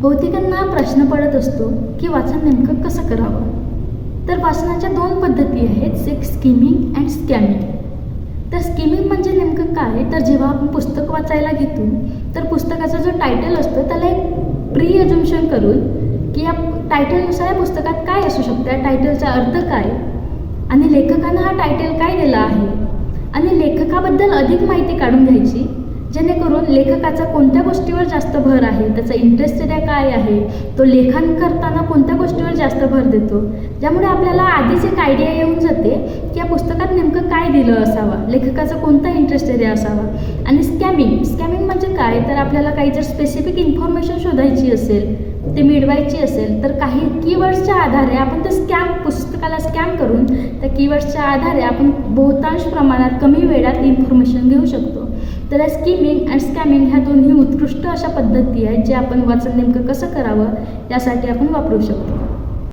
बहुतेकांना प्रश्न पडत असतो की वाचन नेमकं कसं करावं. तर वाचनाच्या दोन पद्धती आहेत, एक स्किमिंग अँड स्कॅमिंग. तर स्किमिंग म्हणजे नेमकं काय, तर जेव्हा आपण पुस्तक वाचायला घेतो तर पुस्तकाचा जो टायटल असतो त्याला एक प्री अझम्पशन करून की या टायटलनुसार या पुस्तकात काय असू शकतं, या टायटलचा अर्थ काय आणि लेखकानं हा टायटल काय दिला आहे आणि लेखकाबद्दल अधिक माहिती काढून घ्यायची, जेणेकरून लेखकाचा कोणत्या गोष्टीवर जास्त भर आहे, त्याचा इंटरेस्ट एरिया काय आहे, तो लेखन करताना कोणत्या गोष्टीवर जास्त भर देतो, ज्यामुळे आपल्याला आधीच एक आयडिया येऊन जाते की या पुस्तकात नेमकं काय दिलं असावं, लेखकाचा कोणता इंटरेस्ट एरिया असावा. आणि स्कॅमिंग म्हणजे काय, तर आपल्याला काही जर स्पेसिफिक इन्फॉर्मेशन शोधायची असेल, ते मिळवायची असेल, तर काही कीवर्ड्सच्या आधारे आपण ते पुस्तकाला स्कॅम करून त्या कीवर्ड्सच्या आधारे आपण बहुतांश प्रमाणात कमी वेळात इन्फॉर्मेशन घेऊ शकतो. तर स्किमिंग अँड स्कॅमिंग ह्या दोन्ही उत्कृष्ट अशा पद्धती आहेत, जे आपण वाचन नेमकं कसं करावं यासाठी आपण वापरू शकतो.